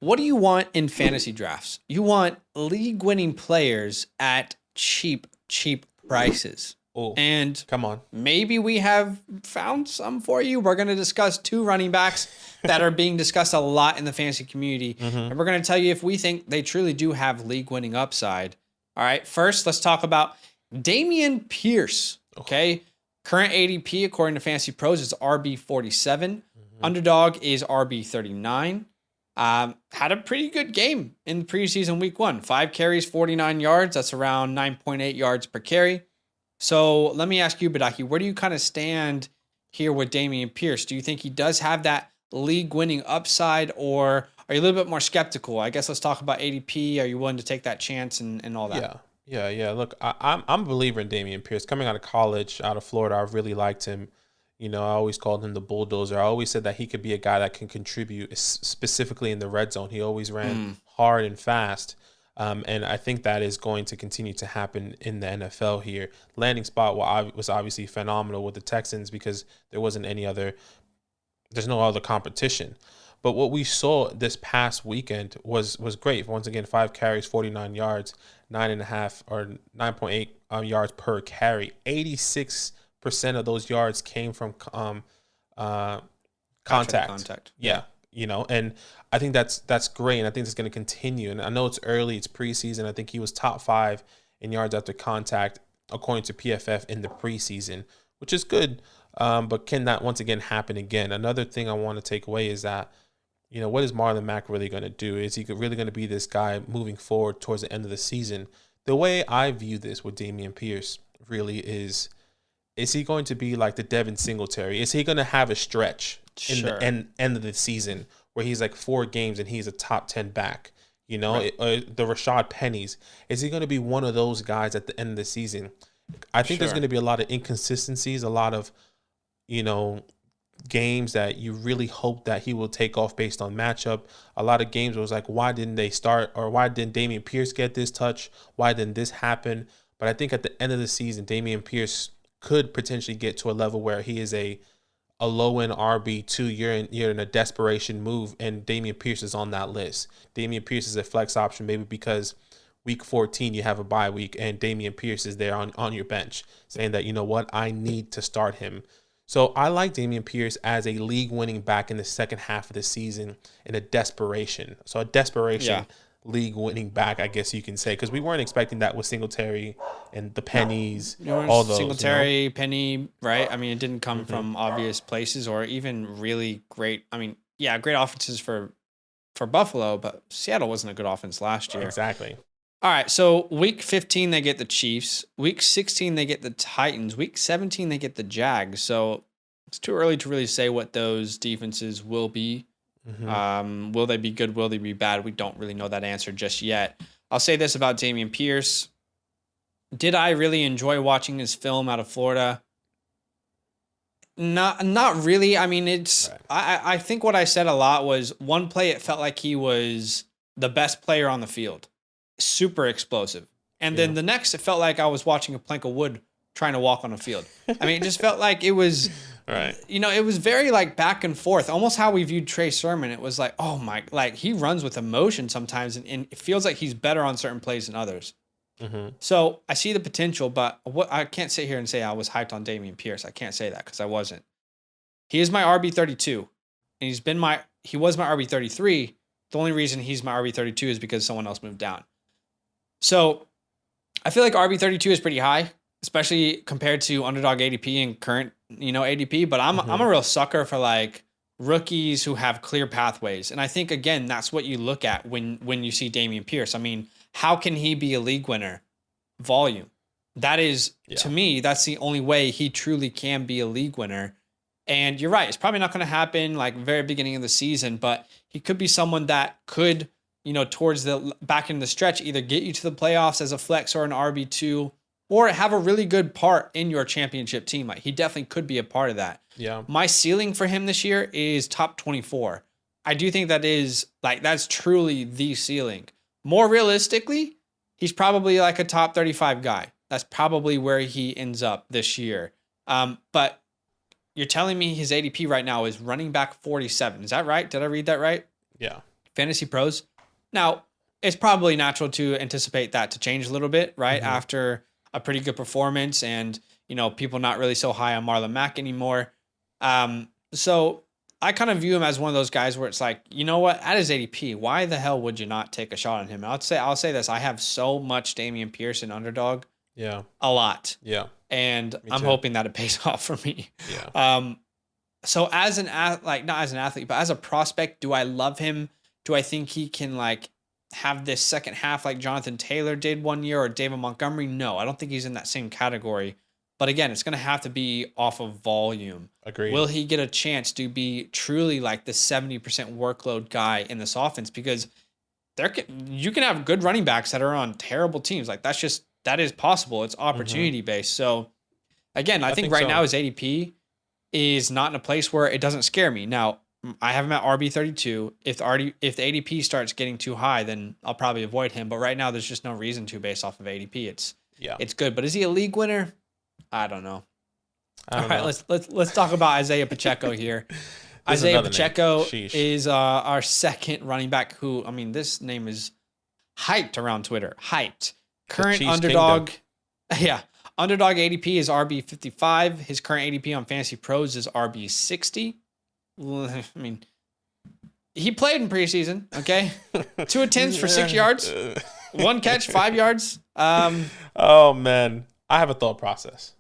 what do you want in fantasy drafts? You want league-winning players at cheap prices. Oh, And come on. maybe we have found some for you. We're going to discuss 2 running backs that are being discussed a lot in the fantasy community. And we're going to tell you if we think they truly do have league-winning upside. All right, first, let's talk about Dameon Pierce. Okay, current ADP, according to Fantasy Pros, is RB47. Underdog is RB39. Had a pretty good game in preseason week 1. 5 carries, 49 yards. That's around 9.8 yards per carry. So let me ask you, Badake, where do you kind of stand here with Dameon Pierce? Do you think he does have that league-winning upside, or are you a little bit more skeptical? I guess let's talk about ADP. Are you willing to take that chance and all that? Yeah. Look, I'm a believer in Dameon Pierce. Coming out of college, out of Florida, I really liked him. You know, I always called him the bulldozer. I always said that he could be a guy that can contribute, specifically in the red zone. He always ran hard and fast. And I think that is going to continue to happen in the NFL here. Landing spot was obviously phenomenal with the Texans because there's no other competition. But what we saw this past weekend was great. Once again, 5 carries, 49 yards, 9.8 yards per carry. 86% of those yards came from contact. Yeah. You know, and I think that's great, and I think it's going to continue. And I know it's early, it's preseason. I think he was top 5 in yards after contact, according to PFF, in the preseason, which is good. But can that once again happen again? Another thing I want to take away is that, you know, what is Marlon Mack really going to do? Is he really going to be this guy moving forward towards the end of the season? The way I view this with Dameon Pierce really is he going to be like the Devin Singletary? Is he going to have a stretch in the end of the season where he's like 4 games and he's a top 10 back? You know, the Rashad Pennies. Is he going to be one of those guys at the end of the season? I think there's going to be a lot of inconsistencies, a lot of, you know, games that you really hope that he will take off based on matchup. A lot of games where it was like, why didn't they start, or why didn't Dameon Pierce get this touch? Why didn't this happen? But I think at the end of the season, Dameon Pierce could potentially get to a level where he is a low-end RB2. You're in a desperation move, and Dameon Pierce is on that list. Dameon Pierce is a flex option, maybe because week 14 you have a bye week, and Dameon Pierce is there on your bench saying that, you know what, I need to start him. So I like Dameon Pierce as a league-winning back in the second half of the season in a desperation. So a desperation league-winning back, I guess you can say, because we weren't expecting that with Singletary and the Pennies, all those. Singletary, you know? Penny, right? I mean, it didn't come from obvious places or even really great. I mean, great offenses for Buffalo, but Seattle wasn't a good offense last year. Exactly. All right, so week 15, they get the Chiefs. Week 16, they get the Titans. Week 17, they get the Jags. So it's too early to really say what those defenses will be. Will they be good? Will they be bad? We don't really know that answer just yet. I'll say this about Dameon Pierce. Did I really enjoy watching his film out of Florida? Not really. I mean, it's. Right. I think what I said a lot was one play, it felt like he was the best player on the field. Super explosive. And then the next, it felt like I was watching a plank of wood trying to walk on a field. I mean, it just felt like it was, you know, it was very like back and forth, almost how we viewed Trey Sermon. It was like, oh my, like he runs with emotion sometimes, and it feels like he's better on certain plays than others. So I see the potential, but I can't sit here and say I was hyped on Dameon Pierce. I can't say that because I wasn't. He is my RB32, and he was my RB33. The only reason he's my RB32 is because someone else moved down. So I feel like RB32 is pretty high, especially compared to underdog ADP and current, you know, ADP. But I'm a real sucker for like rookies who have clear pathways. And I think, again, that's what you look at when you see Dameon Pierce. I mean, how can he be a league winner? Volume. That is, to me, that's the only way he truly can be a league winner. And you're right. It's probably not going to happen like very beginning of the season, but he could be someone that could, you know, towards the back in the stretch, either get you to the playoffs as a flex or an RB2, or have a really good part in your championship team. Like he definitely could be a part of that. Yeah. My ceiling for him this year is top 24. I do think that is like, that's truly the ceiling. More realistically, he's probably like a top 35 guy. That's probably where he ends up this year. But you're telling me his ADP right now is running back 47. Is that right? Did I read that right? Yeah. Fantasy Pros. Now, it's probably natural to anticipate that to change a little bit, right? After a pretty good performance and, people not really so high on Marlon Mack anymore. So I kind of view him as one of those guys where it's like, you know what? At his ADP, why the hell would you not take a shot on him? I'll say this. I have so much Dameon Pierce in underdog. Yeah. A lot. Yeah. And I'm hoping that it pays off for me. Yeah. So not as an athlete, but as a prospect, do I love him? Do I think he can have this second half like Jonathan Taylor did one year or David Montgomery? No, I don't think he's in that same category. But again, it's going to have to be off of volume. Agreed. Will he get a chance to be truly like the 70% workload guy in this offense? Because you can have good running backs that are on terrible teams. Like that is possible. It's opportunity based. So again, I think right now his ADP is not in a place where it doesn't scare me. Now, I have him at RB32. If the ADP starts getting too high, then I'll probably avoid him. But right now, there's just no reason to based off of ADP. It's good. But is he a league winner? I don't know. All right, let's talk about Isaiah Pacheco here. Isaiah Pacheco is our second running back who, this name is hyped around Twitter. Hyped. Current underdog. Kingdom. Yeah. Underdog ADP is RB55. His current ADP on Fantasy Pros is RB60. He played in preseason, okay? 2 attempts for 6 yards. 1 catch, 5 yards. Oh, man. I have a thought process.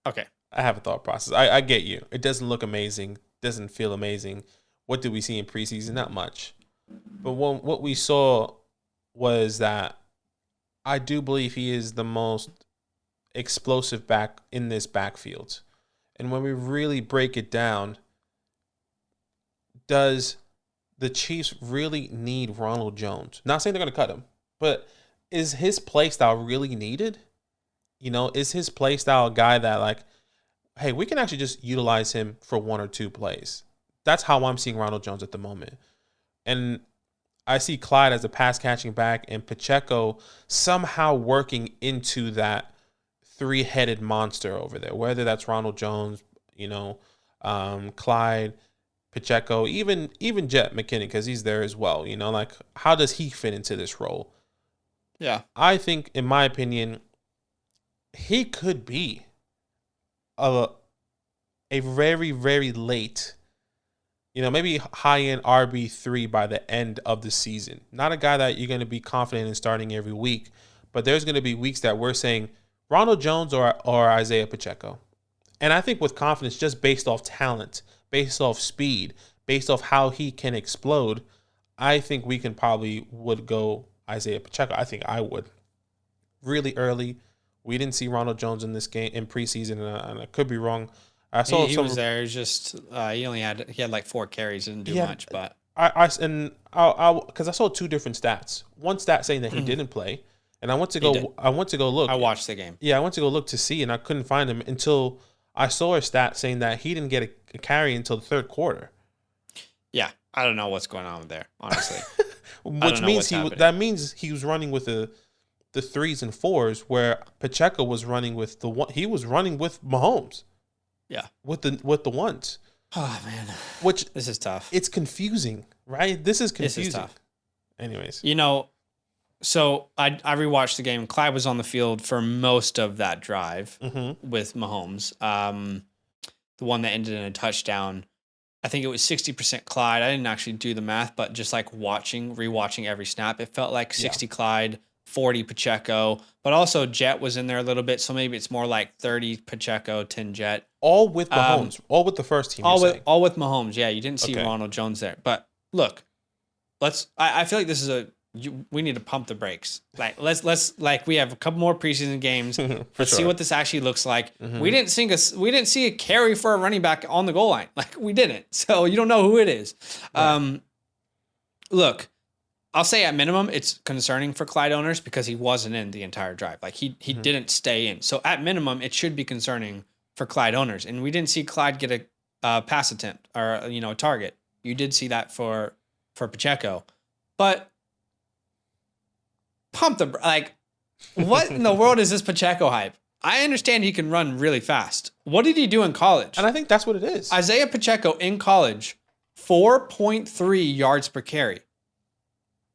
Okay. I have a thought process. I get you. It doesn't look amazing. Doesn't feel amazing. What did we see in preseason? Not much. But what we saw was that I do believe he is the most explosive back in this backfield. And when we really break it down, does the Chiefs really need Ronald Jones? Not saying they're going to cut him, but is his play style really needed? Is his play style a guy that hey, we can actually just utilize him for 1 or 2 plays? That's how I'm seeing Ronald Jones at the moment. And I see Clyde as a pass catching back and Pacheco somehow working into that 3-headed monster over there, whether that's Ronald Jones, Clyde, Pacheco, even Jet McKinnon, because he's there as well. How does he fit into this role? Yeah. I think, in my opinion, he could be a very, very late, maybe high-end RB3 by the end of the season. Not a guy that you're going to be confident in starting every week, but there's going to be weeks that we're saying Ronald Jones or Isaiah Pacheco. And I think with confidence, just based off talent, based off speed, based off how he can explode, I think we would go Isaiah Pacheco. I think I would. Really early. We didn't see Ronald Jones in this game in preseason, and I could be wrong. I saw he was there. Just he had like 4 carries, didn't do much. But because I saw 2 different stats. One stat saying that he didn't play, and I went to go look. I watched the game. Yeah, I went to go look to see, and I couldn't find him until I saw a stat saying that he didn't get a carry until the 3rd quarter. Yeah, I don't know what's going on there, honestly. Which means he was running with the 3s and 4s, where Pacheco was running with he was running with Mahomes. Yeah. With the 1s. Oh man. This is tough. It's confusing, right? This is confusing. This is tough. Anyways. So I rewatched the game. Clyde was on the field for most of that drive with Mahomes. The one that ended in a touchdown. I think it was 60% Clyde. I didn't actually do the math, but just rewatching every snap, it felt like 60 Clyde, 40 Pacheco, but also Jet was in there a little bit, so maybe it's more like 30 Pacheco, 10 Jet. All with Mahomes, all with the first team. All with Mahomes. Yeah, you didn't see Ronald Jones there. But look, I feel like this is we need to pump the brakes. Let's we have a couple more preseason games. Let's see what this actually looks like. Mm-hmm. We didn't see a carry for a running back on the goal line. We didn't. So you don't know who it is. Right. Look, I'll say at minimum it's concerning for Clyde owners because he wasn't in the entire drive. He didn't stay in. So at minimum it should be concerning for Clyde owners. And we didn't see Clyde get a pass attempt or a target. You did see that for Pacheco, but pump the what in the world is this Pacheco hype? I understand he can run really fast. What did he do in college? And I think that's what it is. Isaiah Pacheco in college, 4.3 yards per carry.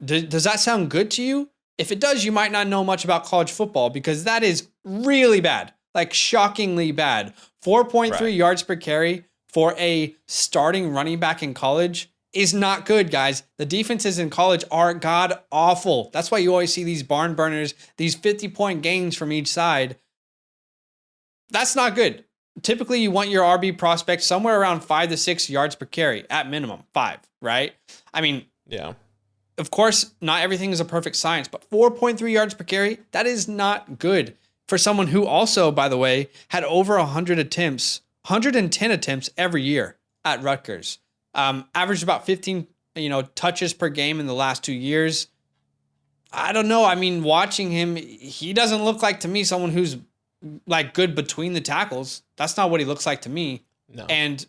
Does that sound good to you? If it does, you might not know much about college football because that is really bad, like shockingly bad. 4.3 yards per carry for a starting running back in college is not good, guys. The defenses in college are god awful. That's why you always see these barn burners, these 50-point gains from each side. That's not good. Typically, you want your RB prospect somewhere around 5 to 6 yards per carry at minimum, 5, right? I mean, yeah. Of course, not everything is a perfect science, but 4.3 yards per carry, that is not good for someone who also, by the way, had over 110 attempts every year at Rutgers. Averaged about 15, touches per game in the last 2 years. I don't know. I mean, watching him, he doesn't look like to me someone who's like good between the tackles. That's not what he looks like to me. No. And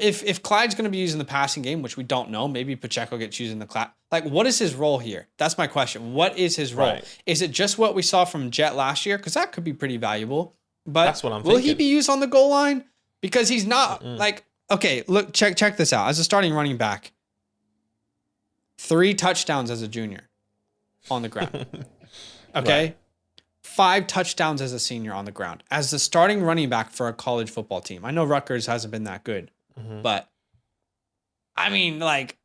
if Clyde's going to be using the passing game, which we don't know, maybe Pacheco gets used in the class. Like, what is his role here? That's my question. What is his role? Right. Is it just what we saw from Jet last year? Because that could be pretty valuable. But that's what I'm will thinking. he be used on the goal line? Because he's not okay, look, check this out. As a starting running back, 3 touchdowns as a junior on the ground. Okay. Right. 5 touchdowns as a senior on the ground. As the starting running back for a college football team. I know Rutgers hasn't been that good. But I mean, like,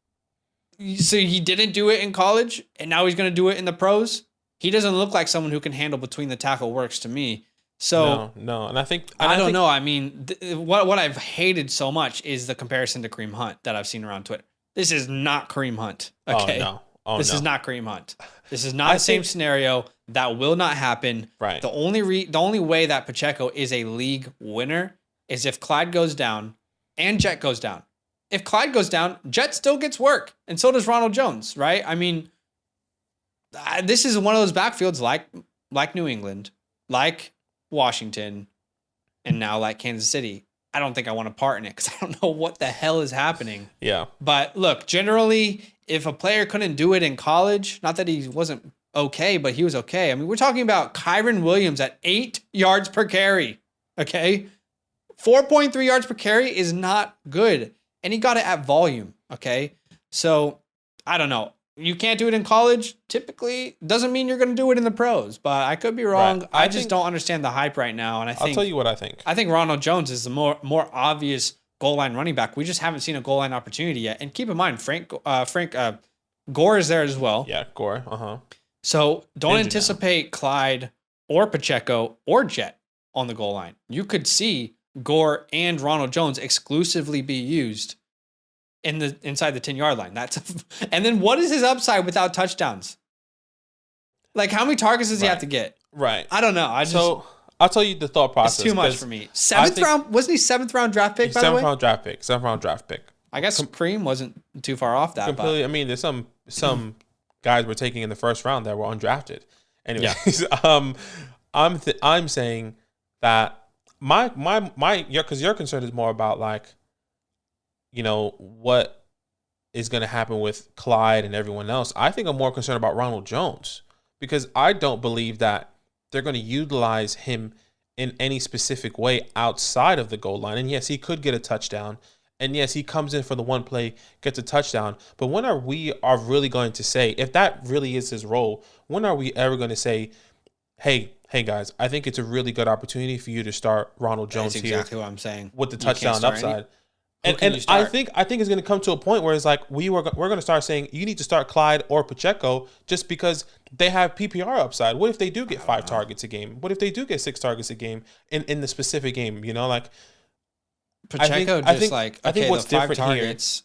so he didn't do it in college and now he's going to do it in the pros. He doesn't look like someone who can handle between the tackle works to me. So no. And I think, I don't know. I mean, what I've hated so much is the comparison to Kareem Hunt that I've seen around Twitter. This is not Kareem Hunt. Okay. This is not Kareem Hunt. This is not the same scenario. That will not happen. Right. The only way that Pacheco is a league winner is if Clyde goes down and Jet goes down. If Clyde goes down, Jet still gets work, and so does Ronald Jones, right? I mean, this is one of those backfields like New England, like Washington, and now like Kansas City. I don't think I want to part in it because I don't know what the hell is happening. Yeah. But look, generally, if a player couldn't do it in college, not that he wasn't okay, but he was okay. I mean, we're talking about Kyron Williams at 8 yards per carry, okay? 4.3 yards per carry is not good. And he got it at volume, okay? So, I don't know. You can't do it in college. Typically, doesn't mean you're going to do it in the pros, but I could be wrong. Right. I just don't understand the hype right now. And I'll tell you what I think. I think Ronald Jones is the more obvious goal line running back. We just haven't seen a goal line opportunity yet. And keep in mind, Frank Gore is there as well. Yeah, Gore. So don't anticipate Clyde or Pacheco or Jet on the goal line. You could see Gore and Ronald Jones exclusively be used inside the 10-yard line. And then what is his upside without touchdowns? Like, how many targets does he have to get? Right. I don't know. I'll tell you the thought process. It's too much for me. Seventh round? Wasn't he 7th round draft pick, by the way? 7th round draft pick. I guess Kareem wasn't too far off that. Completely. But. I mean, there's some guys we're taking in the first round that were undrafted. Anyways, I'm saying that because your concern is more about like, what is going to happen with Clyde and everyone else. I think I'm more concerned about Ronald Jones because I don't believe that they're going to utilize him in any specific way outside of the goal line. And yes, he could get a touchdown. And yes, he comes in for the one play, gets a touchdown. But when are we really going to say, if that really is his role, when are we ever going to say, hey guys, I think it's a really good opportunity for you to start Ronald Jones That's here. Exactly what I'm saying. With the touchdown upside. And I think it's going to come to a point where it's like we're going to start saying you need to start Clyde or Pacheco just because they have PPR upside. What if they do get 5 targets a game? What if they do get 6 targets a game in the specific game? Like Pacheco I think what's the 5 different targets.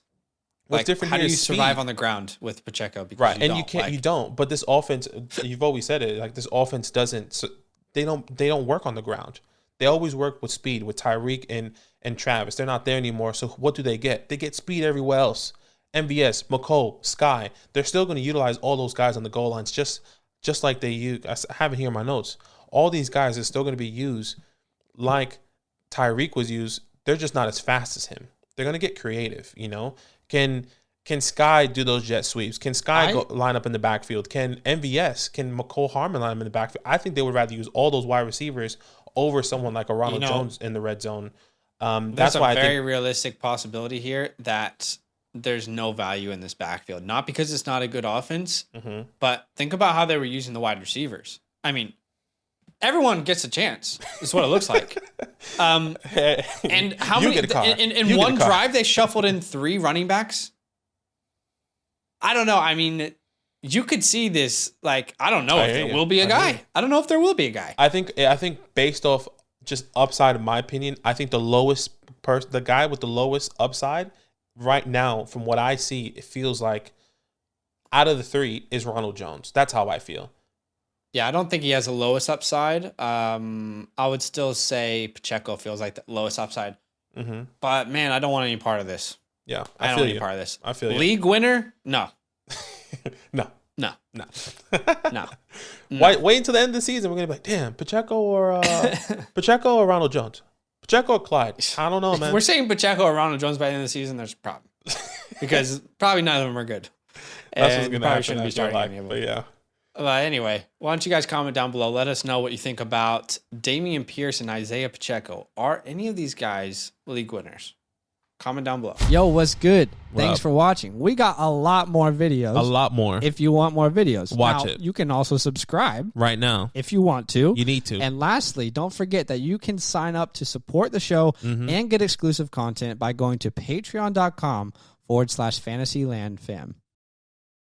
What's different how here do you is survive speed. on the ground with Pacheco? Because right, and you don't. But this offense, you've always said it. Like this offense doesn't. They don't work on the ground. They always work with speed with Tyreek and Travis. They're not there anymore. So what do they get? They get speed everywhere else. MVS, McCole, Sky. They're still going to utilize all those guys on the goal lines just like they use. I have it here in my notes. All these guys are still going to be used like Tyreek was used. They're just not as fast as him. They're going to get creative. Can Sky do those jet sweeps? Can Sky line up in the backfield? Can MVS, can McCole Harmon line up in the backfield? I think they would rather use all those wide receivers over someone like a Ronald Jones in the red zone. That's why a very realistic possibility here that there's no value in this backfield. Not because it's not a good offense, Mm-hmm. but think about how they were using the wide receivers. I mean, everyone gets a chance. Is what it looks like. And how You many get a car. in You get one a car. drive they shuffled in 3 running backs? I don't know. I mean, you could see this. Like, I don't know if there will be a guy. I don't know if there will be a guy. I think based off just upside, in my opinion, I think the guy with the lowest upside right now, from what I see, it feels like out of the 3 is Ronald Jones. That's how I feel. Yeah, I don't think he has the lowest upside. I would still say Pacheco feels like the lowest upside. Mm-hmm. But man, I don't want any part of this. Yeah, I don't want any part of this. I feel you. League winner? No. No. No. No. No. Wait until the end of the season. We're gonna be like, damn, Pacheco or Ronald Jones, Pacheco or Clyde. I don't know, If man. we're saying Pacheco or Ronald Jones by the end of the season, there's a problem because probably none of them are good. That's And what's gonna probably happen. shouldn't be I feel starting like, any of but them. yeah. But anyway, why don't you guys comment down below? Let us know what you think about Dameon Pierce and Isaiah Pacheco. Are any of these guys league winners? Comment down below. Yo, what's good? What Thanks up? for watching. We got a lot more videos. A lot more. If you want more videos, Watch Now, it. You can also subscribe Right now, if you want to. you need to. And lastly, don't forget that you can sign up to support the show and get exclusive content by going to patreon.com/fantasylandfam.